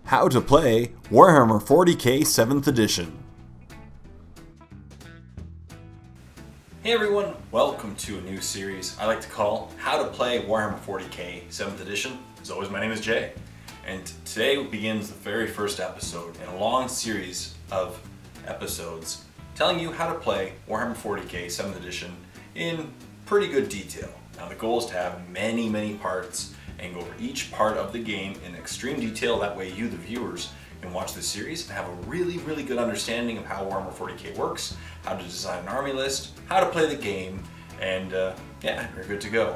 How to play Warhammer 40K 7th edition. Hey everyone, welcome to a new series I like to call How to Play Warhammer 40K 7th edition. As always, my name is Jay, and today begins the very first episode in a long series of episodes telling you how to play Warhammer 40K 7th edition in pretty good detail. Now the goal is to have many parts and go over each part of the game in extreme detail. That way you, the viewers, can watch this series and have a really good understanding of how Warhammer 40K works, how to design an army list, how to play the game, and yeah, you're good to go.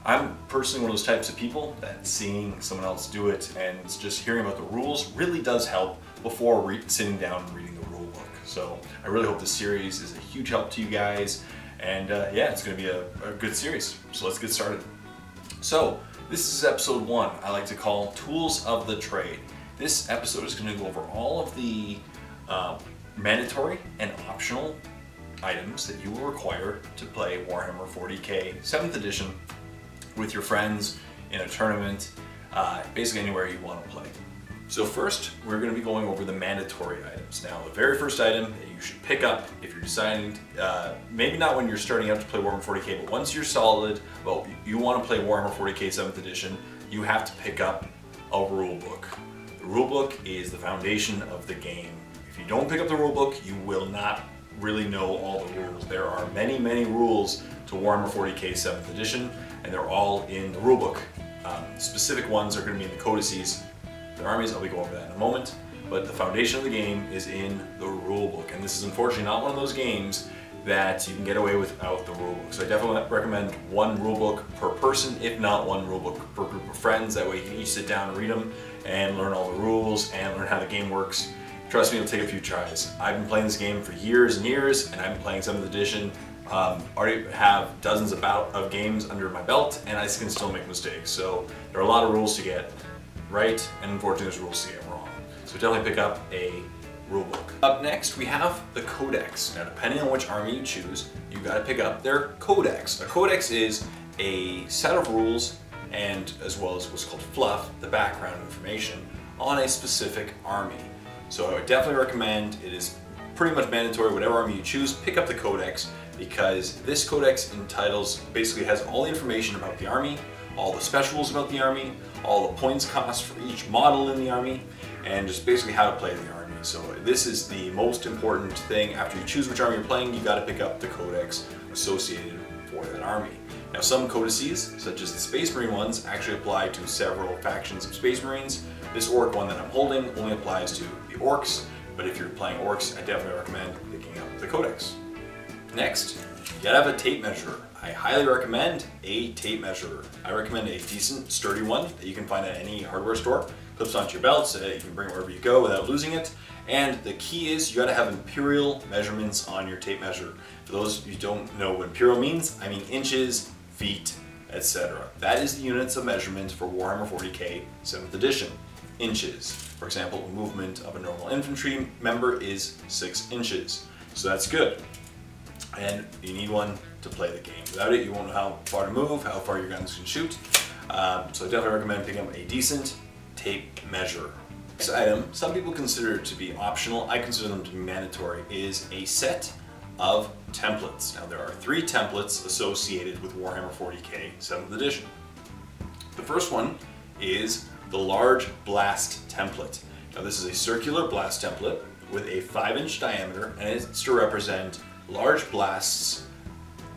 I'm personally one of those types of people that seeing someone else do it and just hearing about the rules really does help before sitting down and reading the rule book. So I really hope this series is a huge help to you guys, and yeah, it's going to be a good series. So let's get started. So this is episode 1, I like to call Tools of the Trade. This episode is going to go over all of the mandatory and optional items that you will require to play Warhammer 40K 7th edition with your friends in a tournament, basically anywhere you want to play. So first, we're going to be going over the mandatory items. Now, the very first item that you should pick up if you're deciding, maybe not when you're starting out to play Warhammer 40K, but once you're solid, well, you want to play Warhammer 40K 7th edition, you have to pick up a rule book. The rule book is the foundation of the game. If you don't pick up the rule book, you will not really know all the rules. There are many rules to Warhammer 40K 7th edition, and they're all in the rule book. Specific ones are going to be in the codices. Their armies, I'll be going over that in a moment, but the foundation of the game is in the rulebook, and this is unfortunately not one of those games that you can get away without the rulebook. So I definitely recommend one rulebook per person, if not one rulebook per group of friends. That way you can each sit down and read them and learn all the rules and learn how the game works. Trust me, it'll take a few tries. I've been playing this game for years and years, and I've been playing 7th edition. Already have dozens of games under my belt, and I can still make mistakes. So there are a lot of rules to get right, and unfortunately there's rules to get wrong. So definitely pick up a rule book. Up next we have the Codex. Now depending on which army you choose, you gotta pick up their Codex. A Codex is a set of rules, and as well as what's called fluff, the background information, on a specific army. So I would definitely recommend, it is pretty much mandatory, whatever army you choose, pick up the Codex, because this Codex basically has all the information about the army, all the specials about the army, all the points cost for each model in the army, and just basically how to play the army. So this is the most important thing. After you choose which army you're playing, you got to pick up the Codex associated for that army. Now some codices, such as the Space Marine ones, actually apply to several factions of Space Marines. This Orc one that I'm holding only applies to the Orcs, but if you're playing Orcs, I definitely recommend picking up the Codex. Next, you gotta have a tape measure. I highly recommend a tape measure. I recommend a decent, sturdy one that you can find at any hardware store. Clips onto your belt so that you can bring it wherever you go without losing it. And the key is you gotta have imperial measurements on your tape measure. For those who don't know what imperial means, I mean inches, feet, etc. That is the units of measurement for Warhammer 40K 7th edition. Inches. For example, the movement of a normal infantry member is 6 inches. So that's good. And you need one to play the game. Without it, you won't know how far to move, how far your guns can shoot. So I definitely recommend picking up a decent tape measure. Next item, some people consider it to be optional, I consider them to be mandatory, is a set of templates. Now there are 3 templates associated with Warhammer 40K 7th edition. The first one is the large blast template. Now this is a circular blast template with a 5-inch diameter, and it's to represent large blasts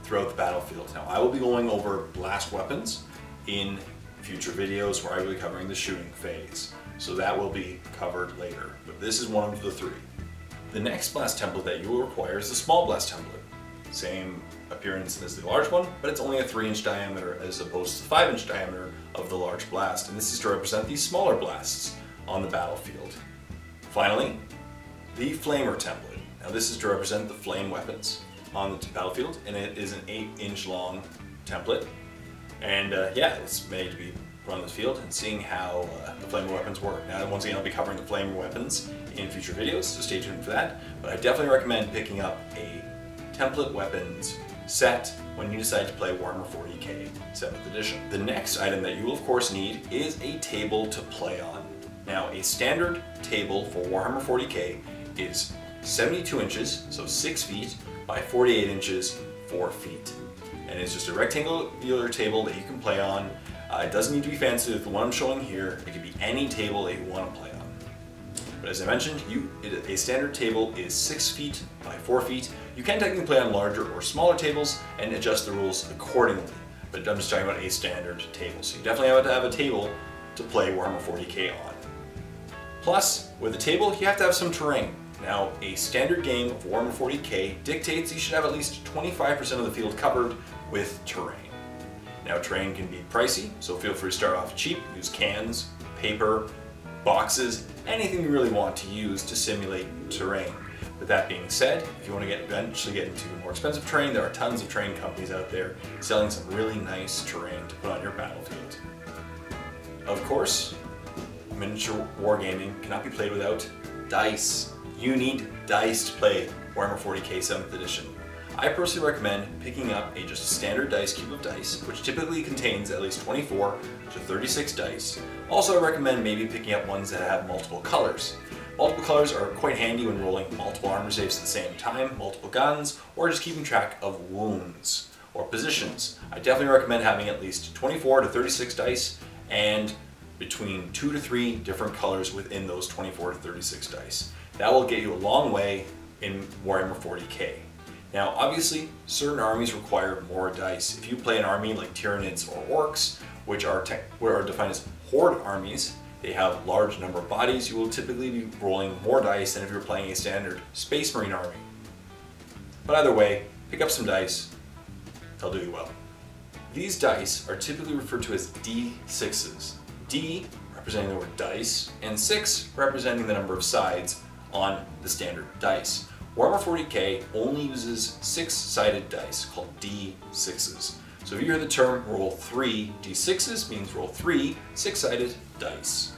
throughout the battlefield. Now I will be going over blast weapons in future videos where I will be covering the shooting phase. So that will be covered later, but this is one of the 3. The next blast template that you will require is the small blast template. Same appearance as the large one, but it's only a 3-inch diameter as opposed to the 5-inch diameter of the large blast, and this is to represent these smaller blasts on the battlefield. Finally, the flamer template. Now this is to represent the flame weapons on the battlefield, and it is an 8-inch long template. And yeah, it's made to be put on the field and seeing how the flamer weapons work. Now once again, I'll be covering the flamer weapons in future videos, so stay tuned for that. But I definitely recommend picking up a template weapons set when you decide to play Warhammer 40K 7th edition. The next item that you will of course need is a table to play on. Now, a standard table for Warhammer 40K is 72 inches, so 6 feet, by 48 inches, 4 feet. And it's just a rectangular table that you can play on. It doesn't need to be fancy like the one I'm showing here. It can be any table that you want to play on. But as I mentioned, a standard table is 6 feet by 4 feet. You can technically play on larger or smaller tables and adjust the rules accordingly. But I'm just talking about a standard table. So you definitely have to have a table to play Warhammer 40K on. Plus, with a table, you have to have some terrain. Now, a standard game of Warhammer 40K dictates you should have at least 25% of the field covered with terrain. Now, terrain can be pricey, so feel free to start off cheap. Use cans, paper, boxes, anything you really want to use to simulate terrain. With that being said, if you want to eventually get into more expensive terrain, there are tons of terrain companies out there selling some really nice terrain to put on your battlefield. Of course, miniature wargaming cannot be played without dice. You need dice to play Warhammer 40K 7th edition. I personally recommend picking up just a standard dice cube of dice, which typically contains at least 24 to 36 dice. Also, I recommend maybe picking up ones that have multiple colors. Multiple colors are quite handy when rolling multiple armor saves at the same time, multiple guns, or just keeping track of wounds or positions. I definitely recommend having at least 24 to 36 dice and between 2 to 3 different colors within those 24 to 36 dice. That will get you a long way in Warhammer 40K. Now, obviously, certain armies require more dice. If you play an army like Tyranids or Orcs, which are defined as horde armies, they have large number of bodies, you will typically be rolling more dice than if you're playing a standard Space Marine army. But either way, pick up some dice, they'll do you well. These dice are typically referred to as D6s. D representing the word dice, and 6 representing the number of sides on the standard dice. Warhammer 40K only uses 6-sided dice called D6s. So if you hear the term roll 3 D6s, means roll 3 6-sided dice.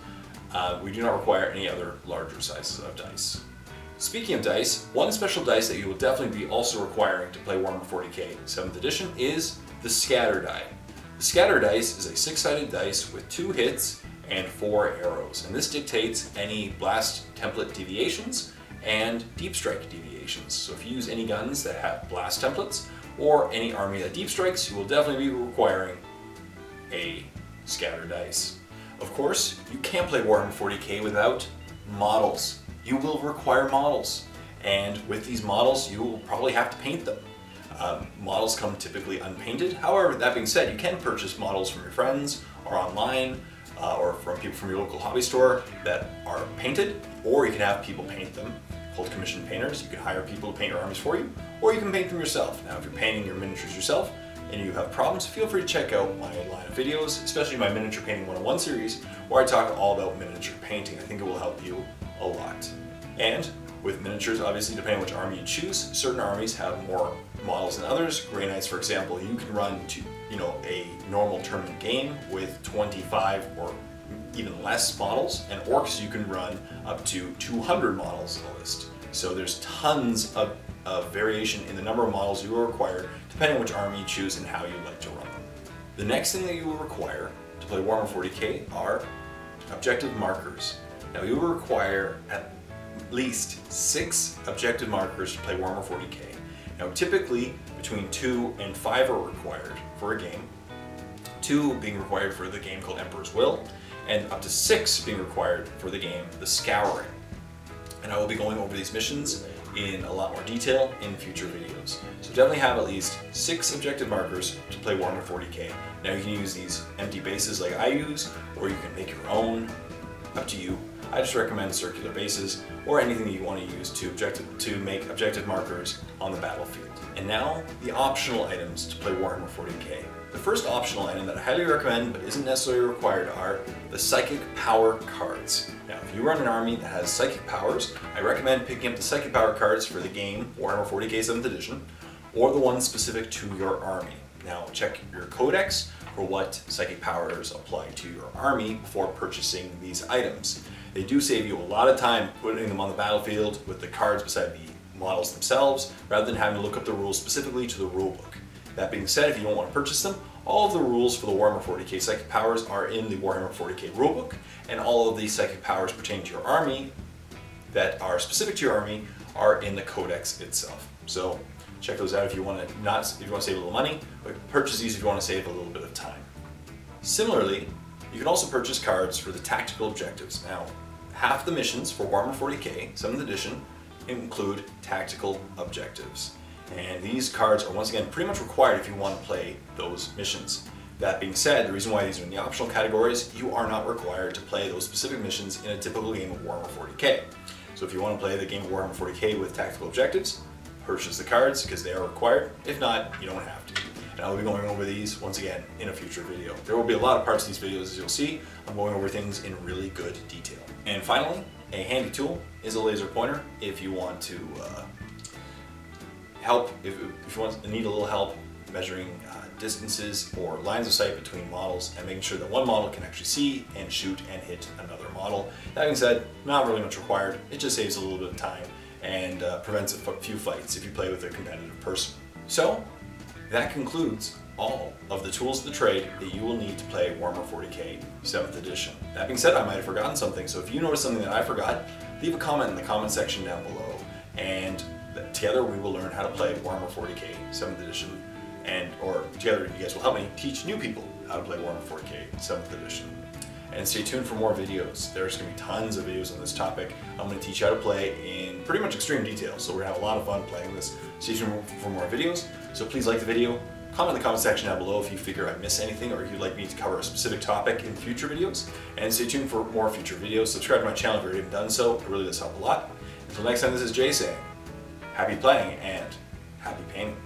We do not require any other larger sizes of dice. Speaking of dice, one special dice that you will definitely be also requiring to play Warhammer 40K 7th edition is the scatter die. The scatter dice is a 6-sided dice with 2 hits and 4 arrows, and this dictates any blast template deviations and deep strike deviations. So if you use any guns that have blast templates or any army that deep strikes, you will definitely be requiring a scatter dice. Of course, you can't play Warhammer 40K without models. You will require models, and with these models you will probably have to paint them. Models come typically unpainted. However, that being said, you can purchase models from your friends or online or from people from your local hobby store that are painted, or you can have people paint them, called commissioned painters. You can hire people to paint your armies for you, or you can paint them yourself. Now, if you're painting your miniatures yourself and you have problems, feel free to check out my line of videos, especially my Miniature Painting 101 series, where I talk all about miniature painting. I think it will help you a lot. And with miniatures, obviously, depending on which army you choose, certain armies have more models than others. Grey Knights, for example, you can run a normal tournament game with 25 or even less models, and Orcs you can run up to 200 models in a list. So there's tons of variation in the number of models you will require depending on which army you choose and how you like to run them. The next thing that you will require to play Warhammer 40K are objective markers. Now you will require at least 6 objective markers to play Warhammer 40K. Now typically between 2 and 5 are required for a game, 2 being required for the game called Emperor's Will, and up to 6 being required for the game The Scouring. And I will be going over these missions in a lot more detail in future videos. So definitely have at least 6 objective markers to play Warhammer 40K. Now you can use these empty bases like I use, or you can make your own, up to you. I just recommend circular bases or anything that you want to use to make objective markers on the battlefield. And now, the optional items to play Warhammer 40K. The first optional item that I highly recommend but isn't necessarily required are the Psychic Power cards. Now, if you run an army that has Psychic Powers, I recommend picking up the Psychic Power cards for the game Warhammer 40K 7th edition, or the ones specific to your army. Now, check your Codex for what Psychic Powers apply to your army before purchasing these items. They do save you a lot of time putting them on the battlefield with the cards beside the models themselves, rather than having to look up the rules specifically to the rulebook. That being said, if you don't want to purchase them, All of the rules for the Warhammer 40K psychic powers are in the Warhammer 40K Rulebook, and all of the psychic powers pertaining to your army that are specific to your army are in the Codex itself. So check those out if you want to save a little money, but purchase these if you want to save a little bit of time. Similarly, you can also purchase cards for the tactical objectives. Now, half the missions for Warhammer 40K 7th edition include tactical objectives. And these cards are once again pretty much required if you want to play those missions. That being said, the reason why these are in the optional categories, you are not required to play those specific missions in a typical game of Warhammer 40K. So if you want to play the game of Warhammer 40K with tactical objectives, purchase the cards because they are required. If not, you don't have to. And I'll be going over these once again in a future video. There will be a lot of parts of these videos, as you'll see. I'm going over things in really good detail. And finally, a handy tool is a laser pointer if you want to if you need a little help measuring distances or lines of sight between models and making sure that one model can actually see and shoot and hit another model. That being said, not really much required. It just saves a little bit of time and prevents a few fights if you play with a competitive person. So that concludes all of the tools of the trade that you will need to play Warhammer 40K 7th edition. That being said, I might have forgotten something, so if you notice something that I forgot, leave a comment in the comment section down below, and together we will learn how to play Warhammer 40K 7th edition, or together you guys will help me teach new people how to play Warhammer 40K 7th edition. And stay tuned for more videos. There's going to be tons of videos on this topic. I'm going to teach you how to play in pretty much extreme detail, so we're going to have a lot of fun playing this. Stay tuned for more videos, so please like the video, comment in the comment section down below if you figure I missed anything or if you'd like me to cover a specific topic in future videos, and stay tuned for more future videos. Subscribe to my channel if you haven't done so, it really does help a lot. Until next time, this is Jay saying, happy playing and happy painting.